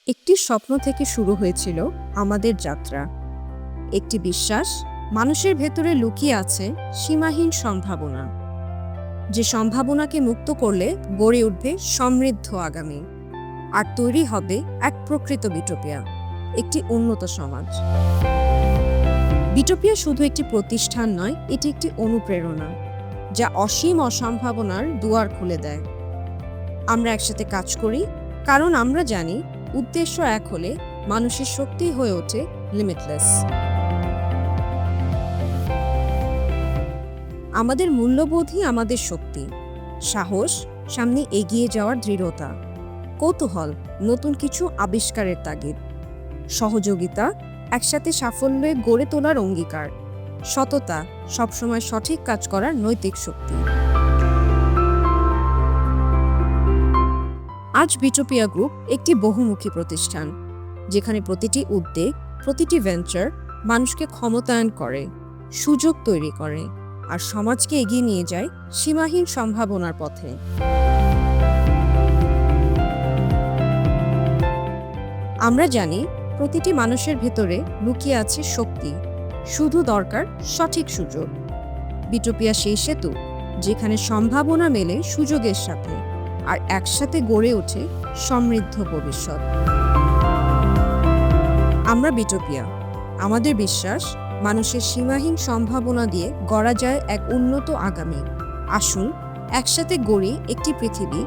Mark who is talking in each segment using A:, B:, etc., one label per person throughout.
A: একটি স্বপ্ন থেকে শুরু হয়েছিল আমাদের যাত্রা। একটি বিশ্বাস, মানুষের ভেতরে লুকিয়ে আছে সীমাহীন সম্ভাবনা। যে সম্ভাবনাকে মুক্ত করলে গড়ে উঠবে সমৃদ্ধ আগামী, আর তৈরি হবে এক প্রকৃত বিটোপিয়া, একটি উন্নত সমাজ। বিটোপিয়া শুধু একটি প্রতিষ্ঠান নয়, এটি একটি অনুপ্রেরণা যা অসীম অসম্ভাবনার দুয়ার খুলে দেয়। আমরা একসাথে কাজ করি, কারণ আমরা জানি উদ্দেশ্য এক হলে মানুষের শক্তি হয়ে ওঠে লিমিটলেস। আমাদের মূল্যবোধই আমাদের শক্তি, সাহস, সামনে এগিয়ে যাওয়ার দৃঢ়তা, কৌতূহল, নতুন কিছু আবিষ্কারের তাগিদ, সহযোগিতা, একসাথে সাফল্যে গড়ে তোলার অঙ্গীকার, সততা, সবসময় সঠিক কাজ করার নৈতিক শক্তি। আজ বিটোপিয়া গ্রুপ একটি বহুমুখী প্রতিষ্ঠান, যেখানে প্রতিটি উদ্যোগ, প্রতিটি ভেঞ্চার মানুষকে ক্ষমতায়ন করে, সুযোগ তৈরি করে, আর সমাজকে এগিয়ে নিয়ে যায় সীমাহীন সম্ভাবনার পথে। আমরা জানি প্রতিটি মানুষের ভেতরে লুকিয়ে আছে শক্তি, শুধু দরকার সঠিক সুযোগ। বিটোপিয়া সেই সেতু, যেখানে সম্ভাবনা মেলে সুযোগের সাথে, আর একসাথে গড়ে ওঠে সমৃদ্ধ ভবিষ্যৎ। আমরা বিটোপিয়া, আমাদের বিশ্বাস মানুষের সীমাহীন সম্ভাবনা দিয়ে গড়া যায় এক উন্নত আগামী। আসুন একসাথে গড়ি একটি পৃথিবী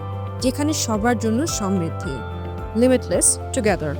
A: যেখানে সবার জন্য সমৃদ্ধি। Limitless together.